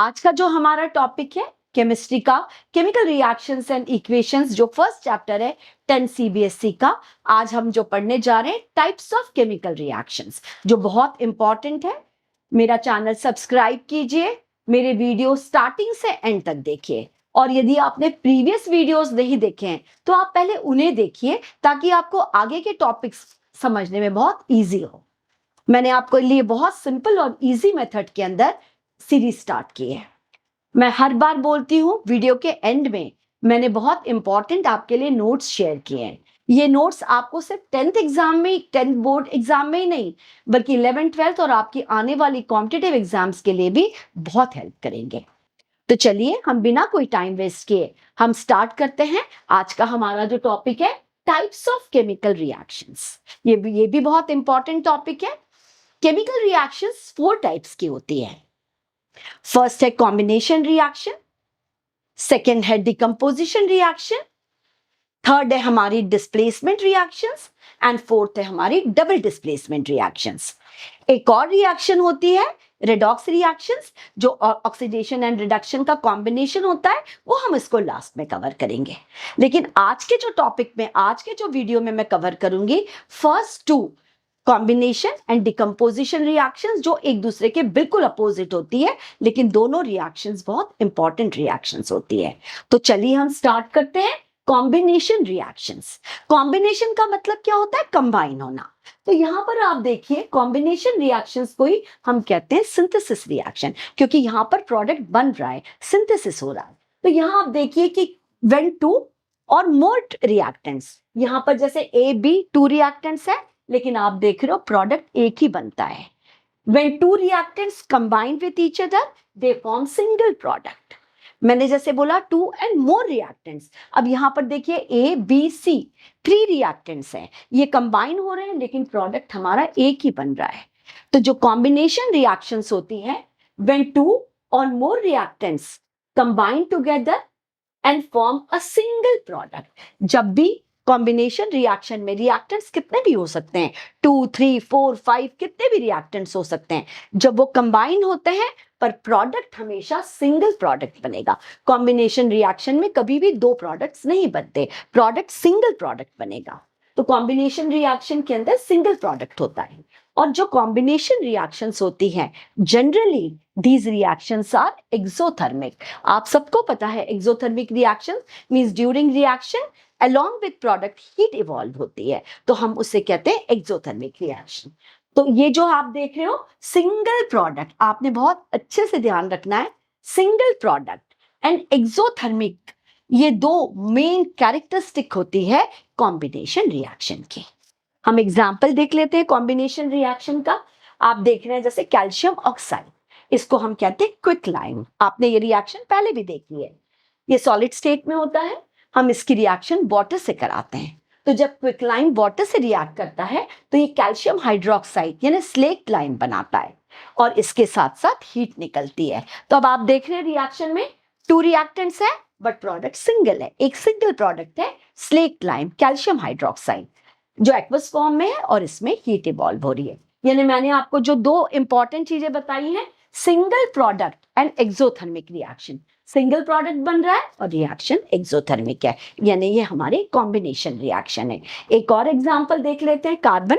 आज का जो हमारा टॉपिक है केमिस्ट्री का, केमिकल रिएक्शंस एंड इक्वेशंस, जो फर्स्ट चैप्टर है 10 सीबीएसई का। आज हम जो पढ़ने जा रहे हैं टाइप्स ऑफ केमिकल रिएक्शंस, जो बहुत इंपॉर्टेंट है। मेरा चैनल सब्सक्राइब कीजिए, मेरे वीडियो स्टार्टिंग से एंड तक देखिए, और यदि आपने प्रीवियस वीडियोस नहीं देखे हैं तो आप पहले उन्हें देखिए ताकि आपको आगे के टॉपिक्स समझने में बहुत इजी हो। मैंने आपको लिए बहुत सिंपल और इजी मेथड के अंदर सीरीज स्टार्ट की है। मैं हर बार बोलती हूँ वीडियो के एंड में मैंने बहुत इंपॉर्टेंट आपके लिए नोट्स शेयर किए हैं। ये नोट्स आपको सिर्फ 10th एग्जाम में, 10th बोर्ड एग्जाम में ही नहीं, बल्कि 11th 12th और आपकी आने वाली कॉम्पिटिटिव एग्जाम्स के लिए भी बहुत हेल्प करेंगे। तो चलिए हम बिना कोई टाइम वेस्ट किए हम स्टार्ट करते हैं। आज का हमारा जो टॉपिक है टाइप्स ऑफ केमिकल रिएक्शंस, ये भी बहुत इंपॉर्टेंट टॉपिक है। केमिकल रिएक्शंस 4 टाइप्स की होती है। फर्स्ट है कॉम्बिनेशन रिएक्शन, सेकेंड है डिकम्पोजिशन रिएक्शन, थर्ड है हमारी डिस्प्लेसमेंट रिएक्शंस, एंड फोर्थ है हमारी डबल डिस्प्लेसमेंट रिएक्शंस। एक और रिएक्शन होती है रेडॉक्स रिएक्शंस, जो ऑक्सीडेशन एंड रिडक्शन का कॉम्बिनेशन होता है, वो हम इसको लास्ट में कवर करेंगे। लेकिन आज के जो टॉपिक में, आज के जो वीडियो में मैं कवर करूंगी first 2 combination and decomposition reactions, जो एक दूसरे के बिल्कुल अपोजिट होती है, लेकिन दोनों रिएक्शंस बहुत इंपॉर्टेंट रिएक्शंस होती है। तो चलिए हम स्टार्ट करते हैं कॉम्बिनेशन रिएक्शंस। कॉम्बिनेशन का मतलब क्या होता है? कंबाइन होना। तो यहां पर आप देखिए कॉम्बिनेशन रिएक्शंस को ही हम कहते हैं सिंथेसिस रिएक्शन, क्योंकि यहां पर प्रोडक्ट बन रहा है, सिंथेसिस हो रहा है। तो यहां आप देखिए कि व्हेन 2 और मोर रिएक्टेंट्स, यहां पर जैसे ए बी 2 रिएक्टेंट्स है, लेकिन आप देख रहे हो प्रोडक्ट एक ही बनता है। When 2 reactants combine with each other, they form single product. मैंने जैसे बोला 2 and more reactants. अब यहां पर देखिए A, B, C 3 reactants हैं, ये कंबाइन हो रहे हैं, लेकिन प्रोडक्ट हमारा एक ही बन रहा है। तो जो कॉम्बिनेशन रिएक्शंस होती हैं, when 2 or more reactants combine together and form a single product. जब भी कॉम्बिनेशन रिएक्शन में रिएक्टेंट्स कितने भी हो सकते हैं, 2, 3, 4, 5 कितने भी रिएक्टेंट्स हो सकते हैं, जब वो कंबाइन होते हैं पर प्रोडक्ट हमेशा सिंगल प्रोडक्ट बनेगा। कॉम्बिनेशन रिएक्शन में कभी भी 2 प्रोडक्ट्स नहीं बनते, प्रोडक्ट सिंगल प्रोडक्ट बनेगा। तो कॉम्बिनेशन रिएक्शन के अंदर सिंगल प्रोडक्ट होता है। और जो कॉम्बिनेशन रिएक्शंस होती हैं, generally these reactions are exothermic. आप सबको पता है exothermic reaction means during reaction along with product heat evolve होती है, तो हम उसे कहते हैं एक्सोथर्मिक रिएक्शन। तो ये जो आप देख रहे हो सिंगल प्रोडक्ट, आपने बहुत अच्छे से ध्यान रखना है, सिंगल प्रोडक्ट एंड एक्सोथर्मिक, ये 2 मेन कैरेक्टरिस्टिक होती है कॉम्बिनेशन रिएक्शन की। हम एग्जाम्पल देख लेते हैं कॉम्बिनेशन रिएक्शन का। आप देख रहे हैं जैसे कैल्शियम ऑक्साइड, इसको हम कहते हैं क्विक लाइम। आपने ये रिएक्शन पहले भी देखी है, ये सॉलिड स्टेट में होता है, हम इसकी रिएक्शन वाटर से कराते हैं। तो जब क्विक लाइम वाटर से रिएक्ट करता है तो ये कैल्शियम हाइड्रोक्साइड यानी स्लेक्ट लाइम बनाता है, और इसके साथ साथ हीट निकलती है। तो अब आप देख रहे हैं रिएक्शन में 2 रिएक्टेंट्स है बट प्रोडक्ट सिंगल है, एक सिंगल प्रोडक्ट है स्लेक्ट लाइम कैल्शियम हाइड्रोक्साइड, जो एक्वस फॉर्म में है, और इसमें हीट इवॉल्व हो रही है। यानी मैंने आपको जो 2 इंपॉर्टेंट चीजें बताई हैं, single product and exothermic reaction, single product बन रहा है और रिएक्शन एक्सोथर्मिक है, यानी ये हमारे कॉम्बिनेशन रिएक्शन है। एक और एग्जांपल देख लेते हैं, कार्बन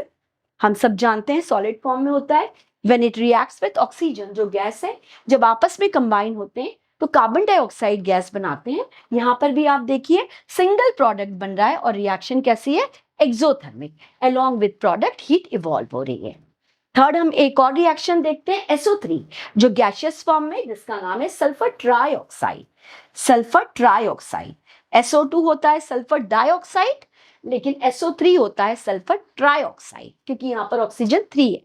हम सब जानते हैं सॉलिड फॉर्म में होता है। When it reacts with oxygen, जो गैस है, जब आपस में कंबाइन होते हैं तो कार्बन डाइऑक्साइड गैस बनाते हैं। यहां पर भी आप देखिए सिंगल प्रोडक्ट बन रहा है और रिएक्शन कैसी है? Exothermic, along with product heat evolve हो रही है। थर्ड हम एक और रिएक्शन देखते हैं SO3, जो गैसियस फॉर्म में, जिसका नाम है sulphur trioxide. Sulphur trioxide, SO2 होता है सल्फर डाइऑक्साइड, लेकिन SO3 होता है सल्फर ट्राइऑक्साइड, क्योंकि यहाँ पर ऑक्सीजन 3 है।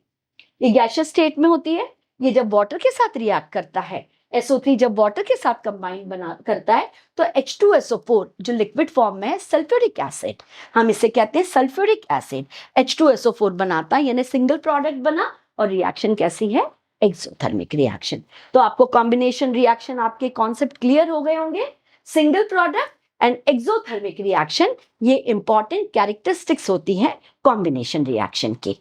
ये गैसियस स्टेट में होती है, ये जब वाटर के साथ रिएक्ट करता है, SO3 जब वाटर के साथ कंबाइन करता है तो H2SO4 जो लिक्विड फॉर्म में है, सल्फ्यूरिक एसिड, हम इसे कहते हैं सल्फ्यूरिक एसिड, H2SO4 बनाता है, यानी सिंगल प्रोडक्ट बना, और रिएक्शन कैसी है? Exothermic reaction. तो आपको कॉम्बिनेशन रिएक्शन आपके कॉन्सेप्ट क्लियर हो गए होंगे। Single product and exothermic reaction, ये इंपॉर्टेंट कैरेक्टरिस्टिक्स होती हैं कॉम्बिनेशन रिएक्शन की।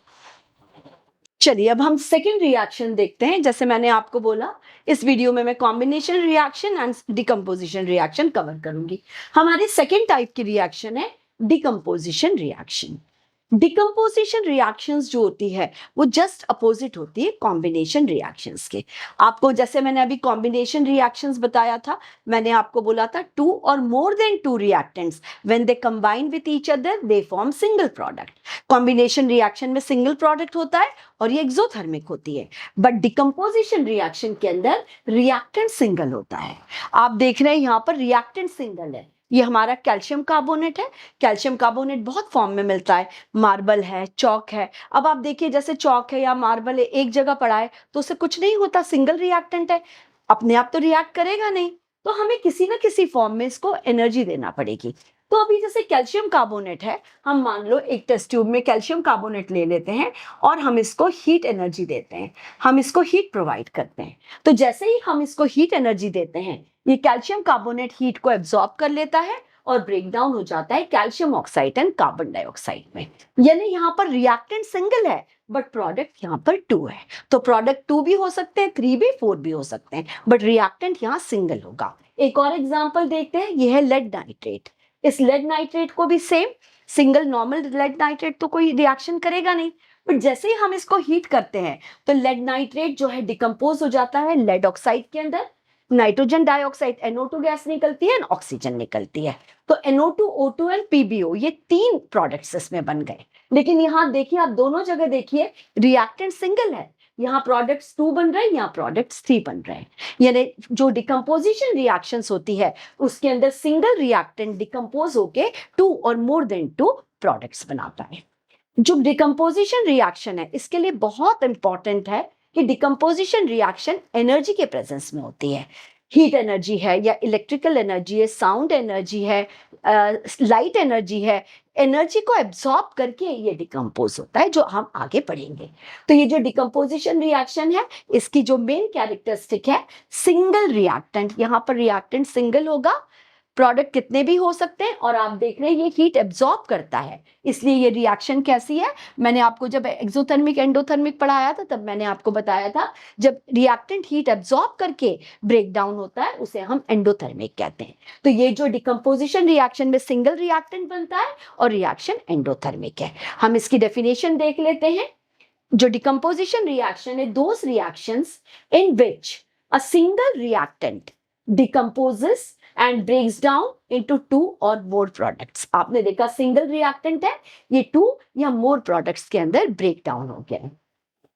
चलिए अब हम सेकेंड रिएक्शन देखते हैं। जैसे मैंने आपको बोला, इस वीडियो में मैं combination reaction and decomposition reaction cover करूंगी। हमारी सेकेंड टाइप की रिएक्शन है डिकम्पोजिशन रिएक्शन। डिकम्पोजिशन रिएक्शंस जो होती है वो जस्ट अपोजिट होती है कॉम्बिनेशन रिएक्शंस के। आपको जैसे मैंने अभी कॉम्बिनेशन रिएक्शंस बताया था, मैंने आपको बोला था टू और more than to reactants when they combine with each other they form single product. Combination reaction में सिंगल प्रोडक्ट होता है और ये एक्सोथर्मिक होती है, बट डिकम्पोजिशन रिएक्शन के अंदर रिएक्टेंट सिंगल होता है। आप देख रहे हैं यहाँ पर रिएक्टेंट सिंगल है। ये हमारा कैल्शियम कार्बोनेट है। कैल्शियम कार्बोनेट बहुत फॉर्म में मिलता है, मार्बल है, चौक है। अब आप देखिए जैसे चौक है या मार्बल है, एक जगह पड़ा है तो उससे कुछ नहीं होता, सिंगल रिएक्टेंट है, अपने आप तो रिएक्ट करेगा नहीं, तो हमें किसी ना किसी फॉर्म में इसको एनर्जी देना पड़ेगी। तो अभी जैसे कैल्शियम कार्बोनेट है, हम मान लो एक टेस्ट ट्यूब में कैल्शियम कार्बोनेट ले लेते हैं और हम इसको हीट एनर्जी देते हैं, हम इसको हीट प्रोवाइड करते हैं। तो जैसे ही हम इसको हीट एनर्जी देते हैं, ये कैल्शियम कार्बोनेट हीट को एब्जॉर्ब कर लेता है और ब्रेक डाउन हो जाता है calcium oxide and carbon dioxide में। यानी यहाँ पर रिएक्टेंट सिंगल है बट प्रोडक्ट यहाँ पर 2 है। तो प्रोडक्ट 2 भी हो सकते हैं, 3 भी, 4 भी हो सकते हैं, बट रिएक्टेंट यहाँ सिंगल होगा। एक और एग्जाम्पल देखते हैं, ये है लेड नाइट्रेट। इस लेड नाइट्रेट को भी same, single normal lead nitrate तो कोई रिएक्शन करेगा नहीं, बट जैसे ही हम इसको हीट करते हैं तो लेड नाइट्रेट जो है डिकम्पोज हो जाता है लेड ऑक्साइड के अंदर। नाइट्रोजन डाइऑक्साइड NO2 गैस निकलती है, ऑक्सीजन निकलती है। तो NO2, O2 एंड PbO ये 3 प्रोडक्ट्स इसमें बन गए। लेकिन यहाँ देखिए, आप दोनों जगह देखिए रिएक्टेंट सिंगल है, यहाँ प्रोडक्ट्स 2 बन रहे हैं, यहाँ प्रोडक्ट्स 3 बन रहे हैं। यानी जो डिकम्पोजिशन रिएक्शंस होती है उसके अंदर सिंगल रिएक्टेंट डिकम्पोज होके 2 और मोर देन 2 प्रोडक्ट्स बनाता है। जो डिकम्पोजिशन रिएक्शन है इसके लिए बहुत इंपॉर्टेंट है कि डिकम्पोजिशन रिएक्शन एनर्जी के प्रेजेंस में होती है। हीट एनर्जी है या इलेक्ट्रिकल एनर्जी है, साउंड एनर्जी है, लाइट एनर्जी है, एनर्जी को एब्सॉर्ब करके ये डिकम्पोज होता है, जो हम आगे पढ़ेंगे। तो ये जो डिकम्पोजिशन रिएक्शन है इसकी जो मेन कैरेक्टरिस्टिक है सिंगल रिएक्टेंट, यहाँ पर रिएक्टेंट सिंगल होगा, प्रोडक्ट कितने भी हो सकते हैं, और आप देख रहे हैं ये हीट एब्सॉर्ब करता है। इसलिए ये रिएक्शन कैसी है, मैंने आपको जब एक्सोथर्मिक एंडोथर्मिक पढ़ाया था तब मैंने आपको बताया था, जब रिएक्टेंट हीट एब्सॉर्ब करके ब्रेक डाउन होता है उसे हम एंडोथर्मिक कहते हैं। तो ये जो डिकम्पोजिशन रिएक्शन में सिंगल रिएक्टेंट बनता है और रिएक्शन एंडोथर्मिक है। हम इसकी डेफिनेशन देख लेते हैं। जो डिकम्पोजिशन रिएक्शन है, those reactions in which a single reactant decomposes and breaks down into 2 or more products। आपने देखा सिंगल रिएक्टेंट है, ये 2 या मोर प्रोडक्ट्स के अंदर ब्रेक डाउन हो गया।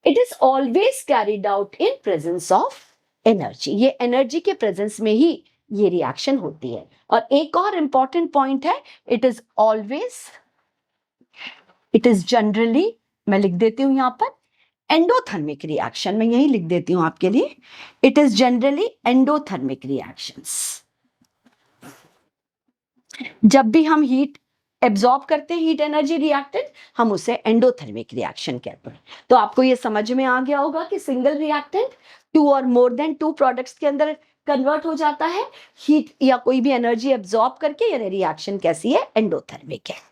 It is always carried out in presence of energy. ये एनर्जी के प्रेजेंस में ही ये रिएक्शन होती है। और एक और इंपॉर्टेंट पॉइंट है, इट इज जनरली, मैं लिख देती हूं यहां पर, एंडोथर्मिक रिएक्शन, मैं यही लिख देती हूं आपके लिए, it is generally endothermic reactions. जब भी हम हीट एब्सॉर्ब करते हैं, हीट एनर्जी रिएक्टेंट, हम उसे एंडोथर्मिक रिएक्शन कहते हैं। तो आपको ये समझ में आ गया होगा कि सिंगल रिएक्टेंट 2 और मोर देन 2 प्रोडक्ट्स के अंदर कन्वर्ट हो जाता है हीट या कोई भी एनर्जी एब्सॉर्ब करके, यानी रिएक्शन कैसी है, एंडोथर्मिक है।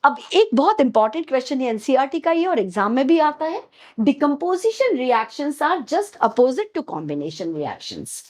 अब एक बहुत इंपॉर्टेंट क्वेश्चन है एनसीईआरटी का ये, और एग्जाम में भी आता है, decomposition reactions are just opposite to combination reactions.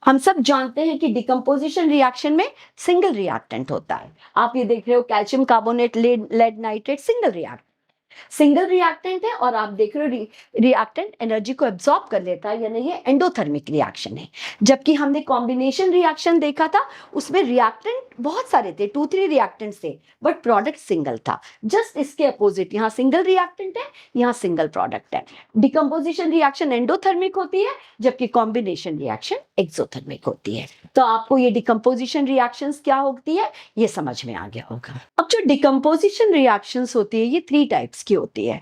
हम सब जानते हैं कि डिकम्पोजिशन रिएक्शन में सिंगल रिएक्टेंट होता है। आप ये देख रहे हो calcium carbonate, lead nitrate, single reactant है, और आप देख रहे हो रिएक्टेंट एनर्जी को एब्सॉर्ब कर लेता है, यानी ये एंडोथर्मिक रिएक्शन है। जबकि हमने कॉम्बिनेशन रिएक्शन देखा था, उसमें रिएक्टेंट बहुत सारे थे, 2-3 रिएक्टेंट्स थे, बट प्रोडक्ट सिंगल था। जस्ट इसके अपोजिट, यहाँ सिंगल रिएक्टेंट है, यहाँ सिंगल प्रोडक्ट है। डिकम्पोजिशन रिएक्शन एंडोथर्मिक होती है, जबकि कॉम्बिनेशन रिएक्शन एक्सोथर्मिक होती है। तो आपको ये डिकम्पोजिशन रिएक्शंस क्या होती है ये समझ में आ गया होगा। अब जो डिकम्पोजिशन रिएक्शंस होती है ये 3 टाइप्स की होती है।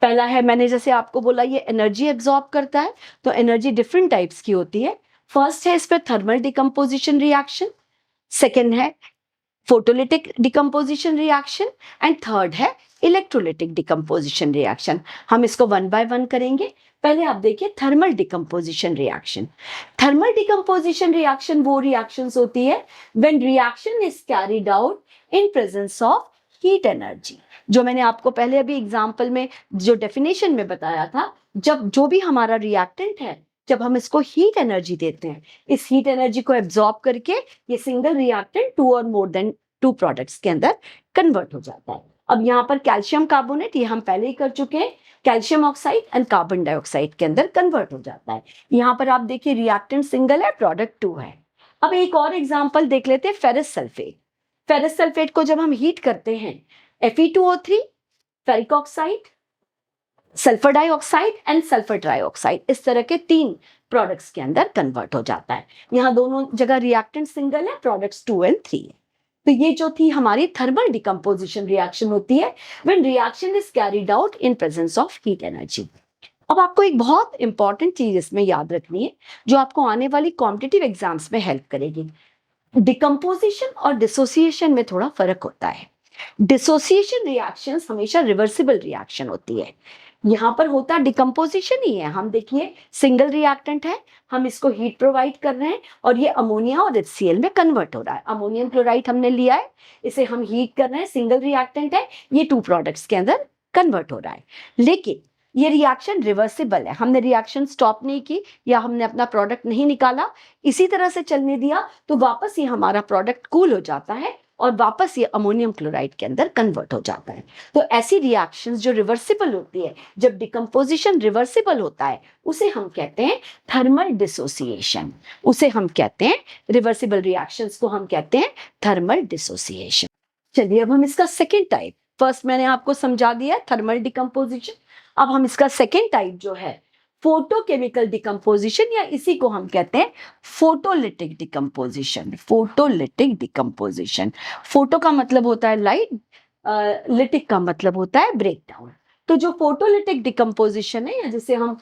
पहला है, मैंने जैसे आपको बोला, ये एनर्जी एब्सॉर्ब करता है, तो एनर्जी डिफरेंट टाइप्स की होती है। फर्स्ट है इस पर थर्मल डिकम्पोजिशन रिएक्शन, सेकेंड है photolytic decomposition reaction, and third है इलेक्ट्रोलिटिक डिकम्पोजिशन रिएक्शन। हम इसको 1 बाय 1 करेंगे। पहले आप देखिए thermal decomposition reaction. Thermal decomposition reaction वो रिएक्शंस होती है when reaction is carried out in presence of heat energy, जो मैंने आपको पहले अभी एग्जाम्पल में जो डेफिनेशन में बताया था, जब जो भी हमारा रिएक्टेंट है, जब हम इसको हीट एनर्जी देते हैं, इस हीट एनर्जी को एब्जॉर्ब करके ये सिंगल रिएक्टेंट 2 और मोर देन 2 प्रोडक्ट्स के अंदर कन्वर्ट हो जाता है। अब यहाँ पर कैल्शियम कार्बोनेट, ये हम पहले ही कर चुके हैं, calcium oxide and carbon dioxide के अंदर कन्वर्ट हो जाता है। यहाँ पर आप देखिए रिएक्टेंट सिंगल है, प्रोडक्ट 2 है। अब एक और एग्जांपल देख लेते हैं, फेरस सल्फेट। फेरस सल्फेट को जब हम हीट करते हैं, Fe2O3, ferric oxide, sulphur dioxide and sulphur trioxide, इस तरह के 3 प्रोडक्ट्स के अंदर कन्वर्ट हो जाता है। यहाँ दोनों जगह रिएक्टेंट सिंगल है, प्रोडक्ट्स 2 एंड 3 है। तो ये जो थी हमारी थर्मल डिकम्पोजिशन रिएक्शन होती है when reaction is carried out in presence of heat energy. अब आपको एक बहुत इंपॉर्टेंट चीज इसमें याद रखनी है, जो आपको आने वाली कॉम्पिटिटिव एग्जाम्स में हेल्प करेगी। डिकम्पोजिशन और डिसोसिएशन में थोड़ा फर्क होता है। डिसोसिएशन रिएक्शंस हमेशा रिवर्सिबल रिएक्शन होती है। यहाँ पर होता डिकम्पोजिशन ही है। हम देखिए सिंगल रिएक्टेंट है, हम इसको हीट प्रोवाइड कर रहे हैं और ये अमोनिया और HCl में कन्वर्ट हो रहा है। अमोनियम क्लोराइड हमने लिया है, इसे हम हीट कर रहे हैं, सिंगल रिएक्टेंट है, ये 2 प्रोडक्ट्स के अंदर कन्वर्ट हो रहा है। लेकिन ये रिएक्शन रिवर्सिबल है, हमने रिएक्शन स्टॉप नहीं की या हमने अपना प्रोडक्ट नहीं निकाला, इसी तरह से चलने दिया तो वापस ये हमारा प्रोडक्ट कूल हो जाता है और वापस ये अमोनियम क्लोराइड के अंदर कन्वर्ट हो जाता है। तो ऐसी रिएक्शंस जो रिवर्सिबल होती है, जब डिकम्पोजिशन रिवर्सिबल होता है, उसे हम कहते हैं थर्मल डिसोसिएशन। उसे हम कहते हैं, रिवर्सिबल रिएक्शंस को हम कहते हैं थर्मल डिसोसिएशन। चलिए अब हम इसका सेकेंड टाइप, फर्स्ट मैंने आपको समझा दिया थर्मल डिकम्पोजिशन, अब हम इसका सेकेंड टाइप जो है फोटोकेमिकल डिकम्पोजिशन, या इसी को हम कहते हैं photolytic decomposition. Photolytic decomposition, photo का मतलब होता है लाइट, लिटिक का मतलब होता है ब्रेकडाउन। तो जो फोटोलिटिक डिकम्पोजिशन है, या जिसे हम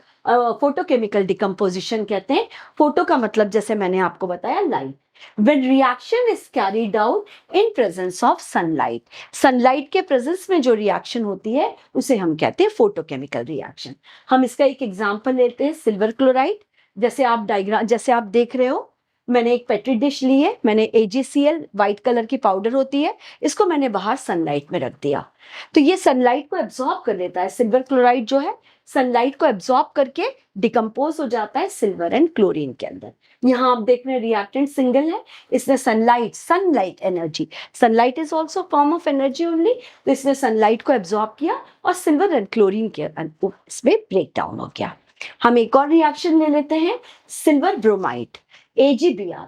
फोटोकेमिकल डिकम्पोजिशन कहते हैं, फोटो का मतलब जैसे मैंने आपको बताया light. When reaction is carried out in presence of sunlight, sunlight के प्रेजेंस में जो रिएक्शन होती है उसे हम कहते हैं फोटोकेमिकल रिएक्शन। हम इसका एक एग्जांपल लेते हैं, सिल्वर क्लोराइड। जैसे आप डायग्राम, जैसे आप देख रहे हो, मैंने एक पेट्री डिश ली है, मैंने AgCl व्हाइट कलर की पाउडर होती है, इसको मैंने बाहर सनलाइट में रख दिया, तो ये सनलाइट को एब्जॉर्ब कर लेता है। सिल्वर क्लोराइड जो है सनलाइट को एब्जॉर्ब करके डिकम्पोज हो जाता है सिल्वर एंड क्लोरीन के अंदर। यहाँ आप देख रहे हैं रिएक्टेंट सिंगल है, इसने sunlight energy, sunlight is also form of energy only, तो इसने सनलाइट को एब्जॉर्ब किया और सिल्वर एंड क्लोरीन के इसमें ब्रेक डाउन हो गया। हम एक और रिएक्शन ले लेते हैं, सिल्वर ब्रोमाइड, AgBr।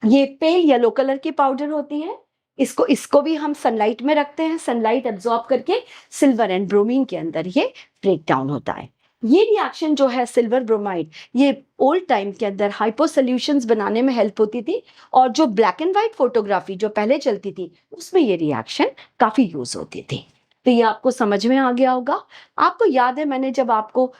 ये पेल येलो कलर की पाउडर होती है, इसको भी हम सनलाइट में रखते हैं, सनलाइट एब्जॉर्ब करके सिल्वर एंड ब्रोमीन के अंदर ये ब्रेक डाउन होता है। ये रिएक्शन जो है सिल्वर ब्रोमाइड, ये ओल्ड टाइम के अंदर हाइपो सॉल्यूशंस बनाने में हेल्प होती थी, और जो ब्लैक एंड व्हाइट फोटोग्राफी जो पहले चलती थी उसमें ये रिएक्शन काफी यूज होती थी। तो ये आपको समझ में आ गया होगा। आपको याद है मैंने जब आपको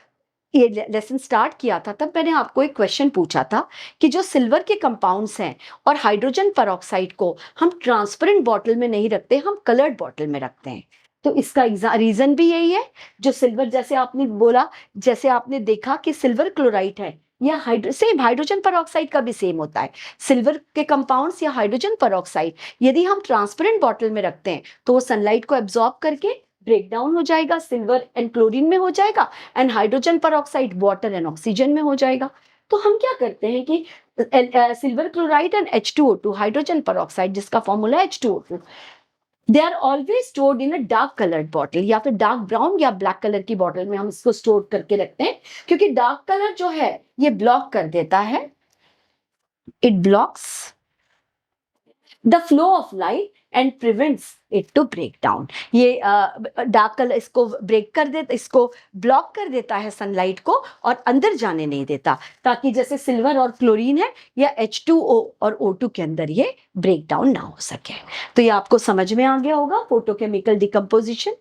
ये लेसन स्टार्ट किया था तब मैंने आपको एक क्वेश्चन पूछा था कि जो सिल्वर के कंपाउंड्स हैं और हाइड्रोजन पेरोक्साइड को हम ट्रांसपेरेंट बॉटल में नहीं रखते, हम कलर्ड बॉटल में रखते हैं। तो इसका रीजन भी यही है, जो सिल्वर, जैसे आपने बोला, जैसे आपने देखा कि सिल्वर क्लोराइड है या सेम हाइड्रोजन पेरोक्साइड का भी सेम होता है। सिल्वर के कंपाउंड्स या हाइड्रोजन पेरोक्साइड यदि हम ट्रांसपेरेंट बॉटल में रखते हैं तो वो सनलाइट को एब्जॉर्ब करके ब्रेक डाउन हो जाएगा, सिल्वर एंड क्लोरीन में हो जाएगा, and hydrogen peroxide water and oxygen में हो जाएगा। तो हम क्या करते हैं कि silver chloride and H2O2, hydrogen peroxide जिसका फॉर्मूला है H2O2, they are always stored in a dark coloured bottle, या फिर डार्क ब्राउन या ब्लैक कलर की बॉटल में हम इसको स्टोर करके रखते हैं, क्योंकि डार्क कलर जो है ये ब्लॉक कर देता है, it blocks the flow of light and prevents it to break down. ये डार्क कलर इसको ब्रेक कर देता, इसको ब्लॉक कर देता है सनलाइट को और अंदर जाने नहीं देता, ताकि जैसे सिल्वर और क्लोरीन है या H2O और O2 के अंदर ये ब्रेक डाउन ना हो सके। तो ये आपको समझ में आ गया होगा फोटोकेमिकल डिकम्पोजिशन।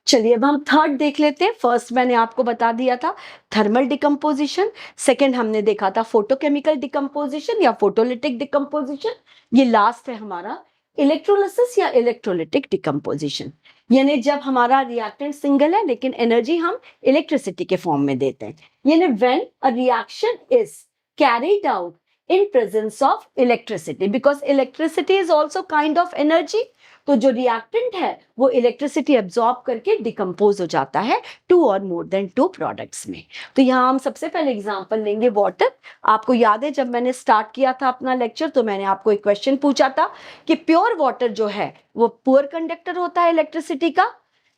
चलिए अब हम थर्ड देख लेते हैं। फर्स्ट मैंने आपको बता दिया था थर्मल डिकम्पोजिशन, सेकेंड हमने देखा था फोटोकेमिकल डिकम्पोजिशन या फोटोलिटिक डिकम्पोजिशन, ये लास्ट है हमारा इलेक्ट्रोलिसिस या इलेक्ट्रोलिटिक डिकम्पोजिशन। यानी जब हमारा रिएक्टेंट सिंगल है लेकिन एनर्जी हम इलेक्ट्रिसिटी के फॉर्म में देते हैं। यानी when a reaction is carried out in presence of electricity, because electricity is also kind of energy. तो जो रिएक्टेंट है वो इलेक्ट्रिसिटी एब्जॉर्ब करके डिकम्पोज हो जाता है 2 और मोर देन 2 प्रोडक्ट्स में। तो यहाँ हम सबसे पहले एग्जांपल लेंगे वाटर। आपको याद है जब मैंने स्टार्ट किया था अपना लेक्चर तो मैंने आपको एक क्वेश्चन पूछा था कि प्योर वाटर जो है वो पुअर कंडक्टर होता है इलेक्ट्रिसिटी का,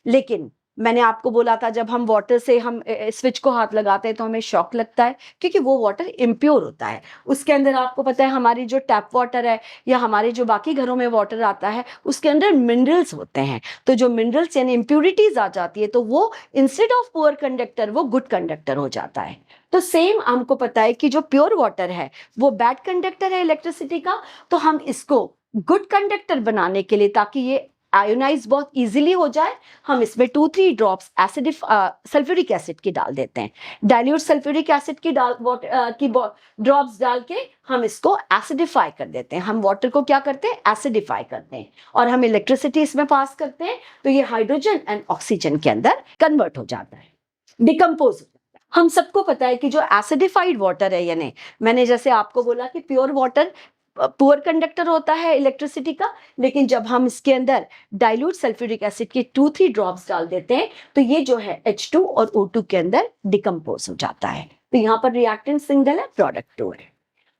लेकिन मैंने आपको बोला था जब हम वाटर से हम स्विच को हाथ लगाते हैं तो हमें शॉक लगता है क्योंकि वो वाटर इम्प्योर होता है। उसके अंदर आपको पता है हमारी जो टैप वाटर है या हमारे जो बाकी घरों में वाटर आता है उसके अंदर मिनरल्स होते हैं। तो जो मिनरल्स यानी इम्प्योरिटीज आ जाती है तो वो इंस्टेड ऑफ पुअर कंडक्टर वो गुड कंडक्टर हो जाता है। तो सेम हमको पता है कि जो प्योर वाटर है वो बैड कंडक्टर है इलेक्ट्रिसिटी का, तो हम इसको गुड कंडक्टर बनाने के लिए ताकि ये आयोनाइज बहुत इजीली हो जाए हम इसमें 2-3 ड्रॉप्स सल्फ्यूरिक एसिड की डाल देते हैं। डाइल्यूट सल्फ्यूरिक एसिड की ड्रॉप्स डाल के हम इसको एसिडिफाई कर देते हैं। हम वाटर को क्या करते हैं एसिडिफाई करते हैं और हम इलेक्ट्रिसिटी इसमें पास करते हैं तो ये हाइड्रोजन एंड ऑक्सीजन के अंदर कन्वर्ट हो जाता है, डिकम्पोज हो जाता है। हम सबको पता है कि जो एसिडिफाइड वाटर है यानी मैंने जैसे आपको बोला कि प्योर वाटर पुअर कंडक्टर होता है इलेक्ट्रिसिटी का, लेकिन जब हम इसके अंदर डाइल्यूट सल्फ्यूरिक एसिड के 2-3 ड्रॉप्स डाल देते हैं तो ये जो है H2 और O2 के अंदर डिकम्पोज हो जाता है। तो यहाँ पर रिएक्टेंट सिंगल है, प्रोडक्ट 2 है।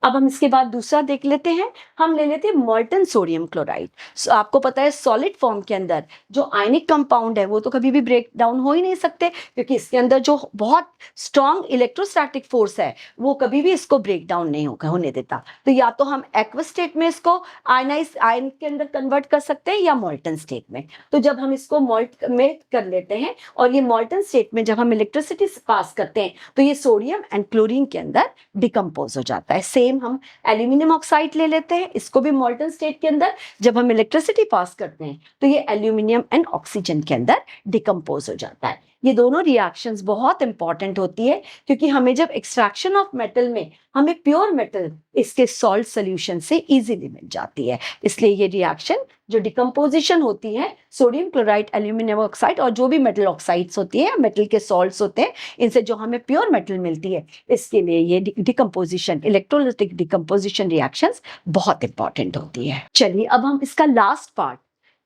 अब हम इसके बाद दूसरा देख लेते हैं, हम ले लेते हैं मॉल्टन सोडियम क्लोराइड। आपको पता है सॉलिड फॉर्म के अंदर जो आयनिक कंपाउंड है वो तो कभी भी ब्रेक डाउन हो ही नहीं सकते क्योंकि इसके अंदर जो बहुत स्ट्रॉन्ग इलेक्ट्रोस्टैटिक फोर्स है वो कभी भी इसको ब्रेक डाउन नहीं होने देता। तो या तो हम एक्वस स्टेट में इसको आयन के अंदर कन्वर्ट कर सकते हैं या मॉल्टन स्टेट में। तो जब हम इसको मॉल्ट में कर लेते हैं और ये मॉल्टन स्टेट में जब हम इलेक्ट्रिसिटी पास करते हैं तो ये सोडियम एंड क्लोरीन के अंदर डिकम्पोज हो जाता है। सेम हम एल्यूमिनियम ऑक्साइड ले लेते हैं, इसको भी मॉल्टन स्टेट के अंदर जब हम इलेक्ट्रिसिटी पास करते हैं तो ये एल्यूमिनियम एंड ऑक्सीजन के अंदर डिकम्पोज हो जाता है। ये दोनों रिएक्शंस बहुत इंपॉर्टेंट होती है क्योंकि हमें जब एक्सट्रैक्शन ऑफ मेटल में हमें प्योर मेटल इसके सॉल्ट सोल्यूशन से इजीली मिल जाती है। इसलिए ये रिएक्शन जो डिकम्पोजिशन होती है सोडियम क्लोराइड एल्यूमिनियम ऑक्साइड और जो भी मेटल ऑक्साइड्स होती है मेटल के सॉल्ट्स होते हैं इनसे जो हमें प्योर मेटल मिलती है इसके लिए ये डिकम्पोजिशन इलेक्ट्रोलिटिक डिकम्पोजिशन रिएक्शंस बहुत इंपॉर्टेंट होती है। चलिए अब हम इसका लास्ट पार्ट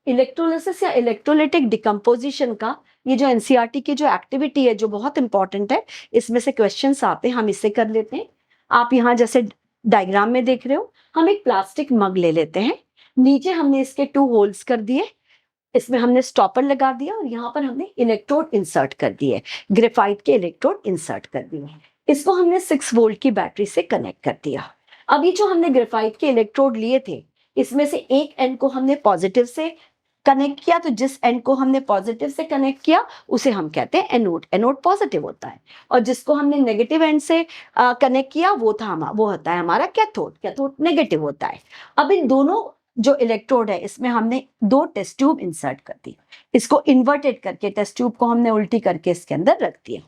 इलेक्ट्रोलिसिस या इलेक्ट्रोलिटिक डिकम्पोजिशन का ये जो एनसीईआरटी की जो एक्टिविटी है जो बहुत इंपॉर्टेंट है इसमें से क्वेश्चंस आते हैं, हम इससे कर लेते हैं। आप यहाँ जैसे डायग्राम में देख रहे हो हम एक प्लास्टिक मग ले लेते हैं, नीचे हमने इसके 2 होल्स कर दिए, इसमें हमने स्टॉपर लगा दिया और यहाँ पर हमने इलेक्ट्रोड इंसर्ट कर दिए, ग्रेफाइट के इलेक्ट्रोड इंसर्ट कर दिए। इसको हमने 6 वोल्ट की बैटरी से कनेक्ट कर दिया। अभी जो हमने ग्रेफाइट के इलेक्ट्रोड लिए थे इसमें से एक एंड को हमने पॉजिटिव से कनेक्ट किया, तो जिस एंड को हमने पॉजिटिव से कनेक्ट किया उसे हम कहते हैं एनोड। एनोड पॉजिटिव होता है और जिसको हमने नेगेटिव एंड से कनेक्ट किया वो होता है हमारा कैथोड। कैथोड नेगेटिव होता है। अब इन दोनों जो इलेक्ट्रोड है इसमें हमने 2 टेस्ट ट्यूब इंसर्ट कर दी, इसको इन्वर्टेड करके टेस्ट ट्यूब को हमने उल्टी करके इसके अंदर रख दिया।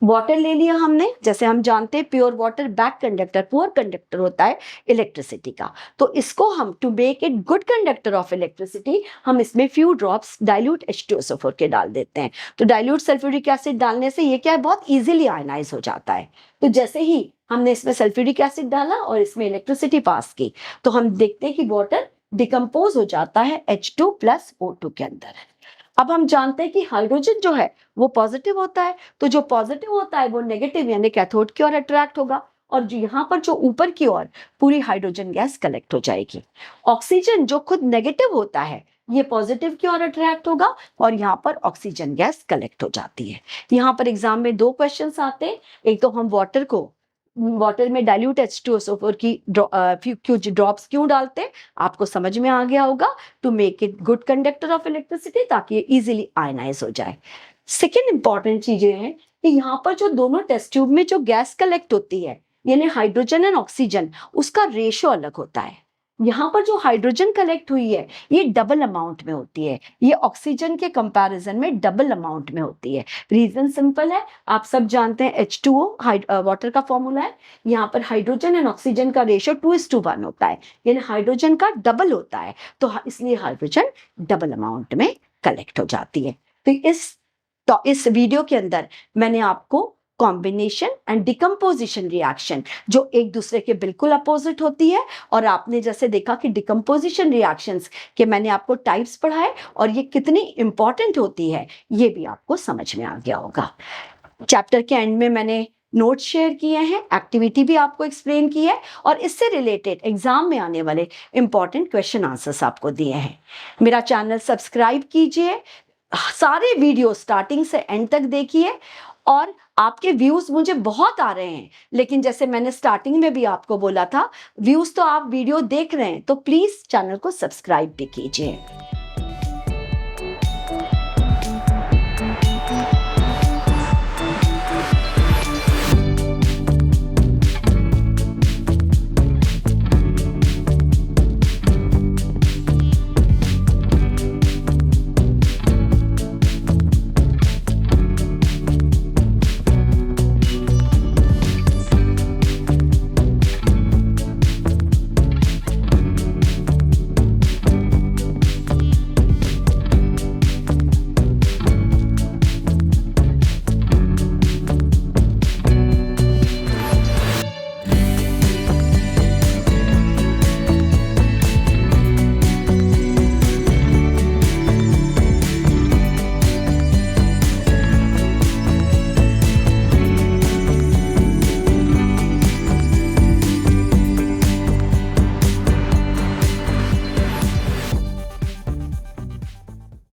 वाटर ले लिया हमने, जैसे हम जानते हैं pure water bad conductor poor conductor होता है इलेक्ट्रिसिटी का, तो इसको हम to make it good conductor of electricity हम इसमें फ्यू ड्रॉप्स डाइल्यूट H2SO4 के डाल देते हैं। तो डाइल्यूट सल्फ्यूरिक एसिड डालने से ये क्या है बहुत इजीली आयनाइज हो जाता है। तो जैसे ही हमने इसमें सल्फ्यूरिक एसिड डाला और इसमें इलेक्ट्रिसिटी पास की तो हम देखते हैं कि वाटर डिकम्पोज हो जाता है H2 + O2 के अंदर। अब हम जानते हैं कि हाइड्रोजन जो है वो पॉजिटिव होता है, तो जो पॉजिटिव होता है वो नेगेटिव यानी कैथोड की ओर अट्रैक्ट होगा और जो यहाँ पर जो ऊपर की ओर पूरी हाइड्रोजन गैस कलेक्ट हो जाएगी। ऑक्सीजन जो खुद नेगेटिव होता है ये पॉजिटिव की ओर अट्रैक्ट होगा और यहाँ पर ऑक्सीजन गैस कलेक्ट हो जाती है। यहाँ पर एग्जाम में 2 क्वेश्चंस आते हैं, एक तो हम वाटर में डाइल्यूट H2SO4 की ड्रॉप्स क्यों डालते हैं आपको समझ में आ गया होगा, to make it good conductor of electricity ताकि ये इजीली आयनाइज हो जाए। सेकेंड इंपॉर्टेंट चीज ये है कि यहाँ पर जो दोनों टेस्ट ट्यूब में जो गैस कलेक्ट होती है यानी हाइड्रोजन एंड ऑक्सीजन उसका रेशियो अलग होता है। यहाँ पर जो हाइड्रोजन कलेक्ट हुई है ये डबल अमाउंट में होती है, ये ऑक्सीजन के कंपैरिजन में डबल अमाउंट में होती है। रीजन सिंपल है, आप सब जानते हैं H2O वाटर का फॉर्मूला है, यहाँ पर हाइड्रोजन एंड ऑक्सीजन का रेशियो 2:1 होता है यानी हाइड्रोजन का डबल होता है, तो इसलिए हाइड्रोजन डबल अमाउंट में कलेक्ट हो जाती है। तो इस वीडियो के अंदर मैंने आपको कॉम्बिनेशन एंड डिकम्पोजिशन रिएक्शन, जो एक दूसरे के बिल्कुल अपोजिट होती है। और आपने जैसे देखा कि डिकम्पोजिशन रिएक्शंस के मैंने आपको टाइप्स पढ़ाए और ये कितनी इंपॉर्टेंट होती है ये भी आपको समझ में आ गया होगा। चैप्टर के एंड में मैंने नोट्स शेयर किए हैं, एक्टिविटी भी आपको एक्सप्लेन की है और इससे रिलेटेड एग्जाम में आने वाले इंपॉर्टेंट क्वेश्चन आंसर्स आपको दिए हैं। मेरा चैनल सब्सक्राइब कीजिए, सारे वीडियो स्टार्टिंग से एंड तक देखिए। और आपके व्यूज मुझे बहुत आ रहे हैं, लेकिन जैसे मैंने स्टार्टिंग में भी आपको बोला था, व्यूज तो आप वीडियो देख रहे हैं तो प्लीज चैनल को सब्सक्राइब भी कीजिए।